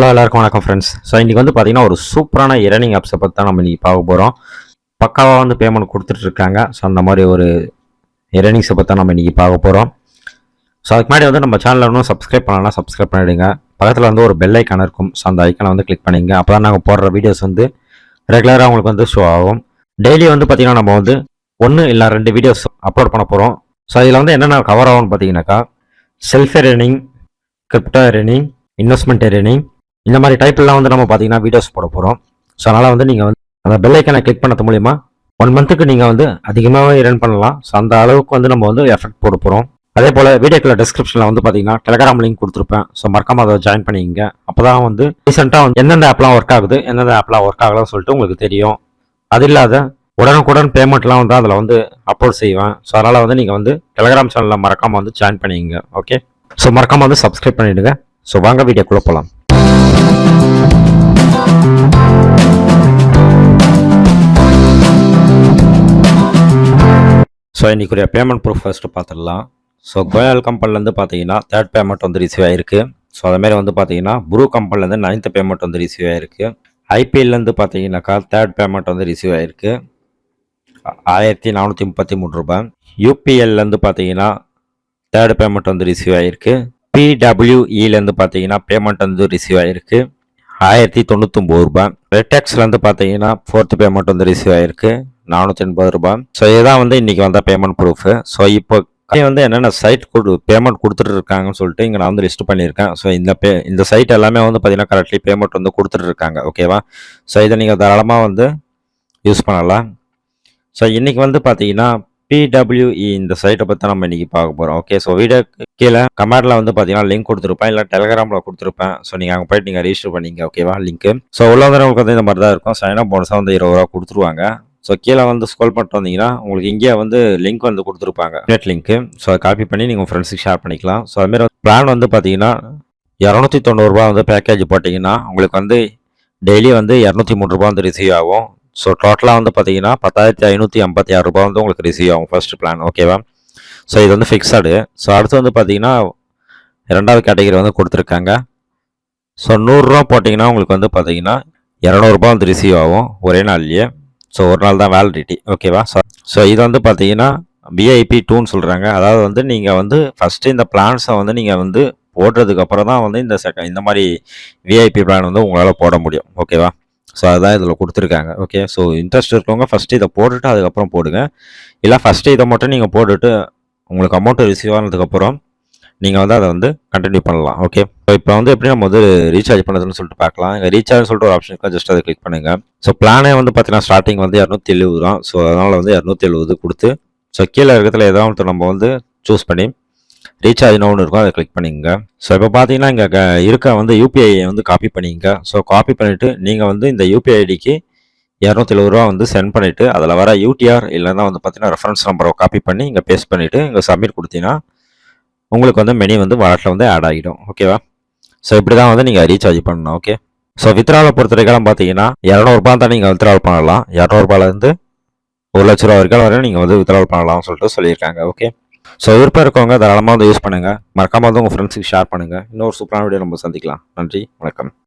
Hello எல்லாருக்கும் வணக்கம் friends. So இன்றைக்கி வந்து பார்த்திங்கன்னா ஒரு சூப்பரான ஏர்னிங் ஆப்ஸை பற்றி தான் நம்ம இன்றைக்கி பார்க்க போகிறோம். பக்காவாக வந்து பேமெண்ட் கொடுத்துட்ருக்காங்க. ஸோ அந்த மாதிரி ஒரு ஏர்னிங்ஸை பற்றி தான் நம்ம இன்றைக்கி பார்க்க போகிறோம். ஸோ அதுக்கு முன்னாடி வந்து நம்ம சேனலில் இன்னும் சப்ஸ்கிரைப் பண்ணலாம், சப்ஸ்கிரைப் பண்ணிவிடுங்க. பக்கத்தில் வந்து ஒரு பெல் ஐக்கான் இருக்கும். ஸோ அந்த ஐக்கானை வந்து கிளிக் பண்ணிங்க. அப்போ தான் நாங்கள் போடுற வீடியோஸ் வந்து ரெகுலராக உங்களுக்கு வந்து ஷோ ஆகும். டெய்லி வந்து பார்த்திங்கன்னா நம்ம வந்து 1 இல்லை 2 வீடியோஸ் அப்லோட் பண்ண போகிறோம். ஸோ இதில் வந்து என்னென்ன கவர் ஆகும்னு பார்த்தீங்கன்னாக்கா self earning, crypto earning, investment earning, இந்த மாதிரி டைப்லாம் வந்து நம்ம பார்த்தீங்கன்னா வீடியோஸ் போட போகிறோம். ஸோ அதனால் வந்து நீங்கள் வந்து அந்த பெல் ஐக்கானை கிளிக் பண்ணது மூலிமா 1 மந்த்துக்கு நீங்கள் வந்து அதிகமாகவே ஏர்ன் பண்ணலாம். ஸோ அந்த அளவுக்கு வந்து நம்ம வந்து எஃபெக்ட் போட போகிறோம். அதே போல் வீடியோக்குள்ள டிஸ்கிரிப்ஷனில் வந்து பார்த்தீங்கன்னா டெலிகிராம் லிங்க் கொடுத்துருப்பேன். ஸோ மறக்காம அதை ஜாயின் பண்ணிக்கங்க. அப்போ தான் வந்து ரீசெண்டாக வந்து எந்தெந்த ஆப்லாம் ஒர்க் ஆகுது, எந்தெந்த ஆப்லாம் ஒர்க் ஆகலாம்னு சொல்லிட்டு உங்களுக்கு தெரியும். அது இல்லாத உடனுக்குடன் பேமெண்ட்லாம் வந்து அதில் வந்து அப்லோட் செய்வேன். ஸோ அதனால் வந்து நீங்கள் வந்து டெலிகிராம் சேனலில் மறக்காமல் வந்து ஜாயின் பண்ணிக்கங்க. ஓகே, ஸோ மறக்காமல் வந்து சப்ஸ்கிரைப் பண்ணிவிடுங்க. ஸோ வாங்க வீடியோக்குள்ளே போகலாம். ஸோ இன்றைக்குரிய பேமெண்ட் ப்ரூஃப் ஃபஸ்ட்டு பார்த்துடலாம். ஸோ கோயல் கம்பெனிலேருந்து பார்த்தீங்கன்னா 3rd பேமெண்ட் வந்து ரிசீவ் ஆகிருக்கு. ஸோ அதேமாதிரி வந்து பார்த்தீங்கன்னா ப்ரூ கம்பெனிலேருந்து 9th பேமெண்ட் வந்து ரிசீவ் ஆகிருக்கு. ஐபிஎல்லேருந்து பார்த்தீங்கன்னாக்கா 3rd பேமெண்ட் வந்து ரிசீவ் ஆகிருக்கு, 1433 ரூபாய். யூபிஎல்லேருந்து பார்த்தீங்கன்னா 3rd பேமெண்ட் வந்து ரிசீவ் ஆகிருக்கு. பிடபிள்யூஇலேருந்து பார்த்தீங்கன்னா பேமெண்ட் வந்து ரிசீவ் ஆகிருக்கு, 1099 ரூபாய். ரெட்டெக்ஸ்லேருந்து பார்த்தீங்கன்னா 4th பேமெண்ட் வந்து ரிசீவ் ஆகிருக்கு, 480 ரூபாய். ஸோ இதுதான் வந்து இன்றைக்கி வந்த பேமெண்ட் ப்ரூஃபு. ஸோ இப்போ வந்து என்னென்ன சைட் பேமெண்ட் கொடுத்துட்டு இருக்காங்கன்னு சொல்லிட்டு இங்கே நான் வந்து லிஸ்ட் பண்ணியிருக்கேன். ஸோ இந்த சைட் எல்லாமே வந்து பார்த்தீங்கன்னா கரெக்ட்லி பேமெண்ட் வந்து கொடுத்துட்டு இருக்காங்க. ஓகேவா? ஸோ இதை நீங்கள் தாராளமாக வந்து யூஸ் பண்ணலாம். ஸோ இன்றைக்கி வந்து பார்த்தீங்கன்னா பிடபிள்யூஇ இந்த சைட்டை பற்றி நம்ம இன்றைக்கி பார்க்க போகிறோம். ஓகே, ஸோ வீடியோ கீழே கமெண்ட்டில் வந்து பார்த்தீங்கன்னா லிங்க் கொடுத்துருப்பேன், இல்லை டெலிகிராமில் கொடுத்துருப்பேன். ஸோ நீங்கள் அங்கே போய்ட்டு நீங்கள் ரெஜிஸ்டர் பண்ணிங்க. ஓகேவா? லிங்க்கு ஸோ உள்ளவங்களுக்கு வந்து இந்த மாதிரி தான் இருக்கும். சைன் அப் போனஸாக வந்து 20 ரூபா கொடுத்துருவாங்க. ஸோ கீழே வந்து ஸ்க்ரோல் பண்ணிட்டு வந்தீங்கன்னா உங்களுக்கு இங்கே வந்து லிங்க் வந்து கொடுத்துருப்பாங்க, நெட் லிங்க்கு. ஸோ அதை காப்பி பண்ணி நீங்கள் ஃப்ரெண்ட்ஸுக்கு ஷேர் பண்ணிக்கலாம். ஸோ அதுமாரி பிளான் வந்து பார்த்தீங்கன்னா 290 ரூபா வந்து பேக்கேஜ் போட்டிங்கன்னா உங்களுக்கு வந்து டெய்லி வந்து 203 ரூபா வந்து ரிசீவ் ஆகும். ஸோ டோட்டலாக வந்து பார்த்தீங்கன்னா 10,556 ரூபா வந்து உங்களுக்கு ரிசீவ் ஆகும் ஃபர்ஸ்ட் பிளான். ஓகேவா? ஸோ இது வந்து ஃபிக்ஸடு. ஸோ அடுத்து வந்து பார்த்தீங்கன்னா 2வது கேட்டகரி வந்து கொடுத்துருக்காங்க. ஸோ 100 ரூபா போட்டிங்கன்னா உங்களுக்கு வந்து பார்த்தீங்கன்னா 200 ரூபா வந்து ரிசீவ் ஆகும் ஒரே நாள்லேயே. ஸோ ஒரு நாள் தான் வேலிடிட்டி. ஓகேவா? ஸோ இது வந்து பார்த்தீங்கன்னா விஐபி 2ன்னு சொல்கிறாங்க. அதாவது வந்து நீங்கள் வந்து ஃபஸ்ட்டு இந்த பிளான்ஸை வந்து நீங்கள் வந்து போடுறதுக்கப்புறம் தான் வந்து இந்த மாதிரி விஐபி பிளான் வந்து உங்களால் போட முடியும். ஓகேவா? ஸோ அதுதான் இதில் கொடுத்துருக்காங்க. ஓகே, ஸோ இன்ட்ரெஸ்ட் இருக்கவங்க ஃபஸ்ட்டு இதை போட்டுட்டு அதுக்கப்புறம் போடுங்க. இல்லை ஃபஸ்ட்டு இதை மட்டும் நீங்கள் போட்டுட்டு உங்களுக்கு அமௌண்ட்டு ரிசீவ் ஆனதுக்கப்புறம் நீங்கள் வந்து அதை வந்து கண்டினியூ பண்ணலாம். ஓகே, ஸோ இப்போ வந்து எப்படி நம்ம வந்து ரீசார்ஜ் பண்ணுறதுன்னு சொல்லிட்டு பார்க்கலாம். இங்கே ரீசார்ஜ் சொல்லிட்டு ஒரு ஆப்ஷன் இருக்கா, ஜஸ்ட் அதை கிளிக் பண்ணுங்கள். ஸோ பிளானே வந்து பார்த்தீங்கன்னா ஸ்டார்டிங் வந்து 270 தான். ஸோ அதனால் வந்து 270 கொடுத்து ஸோ கீழே இருக்கிறதுல ஏதாவது நம்ம வந்து சூஸ் பண்ணி ரீசார்ஜ் ஒன்று இருக்கும், அதை கிளிக் பண்ணிங்க. ஸோ இப்போ பார்த்தீங்கன்னா இங்கே இருக்க வந்து யூபிஐ வந்து காப்பி பண்ணிங்க. ஸோ காப்பி பண்ணிவிட்டு நீங்கள் வந்து இந்த யூபிஐ ஐடிக்கு 270 ரூபா வந்து சென்ட் பண்ணிவிட்டு அதில் வர யூடிஆர் இல்லைன்னா வந்து பார்த்தீங்கன்னா ரெஃபரன்ஸ் நம்பரை காப்பி பண்ணி இங்கே பேஸ்ட் பண்ணிவிட்டு இங்கே சப்மிட் கொடுத்தீங்கன்னா உங்களுக்கு வந்து மெனி வந்து வாலெட்டில் வந்து ஆட் ஆகிடும். ஓகேவா? ஸோ இப்படி தான் வந்து நீங்கள் ரீசார்ஜ் பண்ணணும். ஓகே, ஸோ வித்ட்ராவலை பொறுத்த வரைக்கும் பார்த்தீங்கன்னா 200 ரூபா தான் நீங்கள் வித்ட்ராவல் பண்ணலாம். 200 ரூபாயிலேருந்து 1 லட்ச ரூபா வரைக்கும் நீங்கள் வந்து வித்ட்ராவல் பண்ணலாம்னு சொல்லிட்டு சொல்லியிருக்காங்க. ஓகே, ஸோ விருப்பம் இருக்கவங்க தாராளமாக வந்து யூஸ் பண்ணுங்கள். மறக்காமல் வந்து உங்கள் ஃப்ரெண்ட்ஸுக்கு ஷேர் பண்ணுங்கள். இன்னொரு சூப்பரான வீடியோ நம்ம சந்திக்கலாம். நன்றி, வணக்கம்.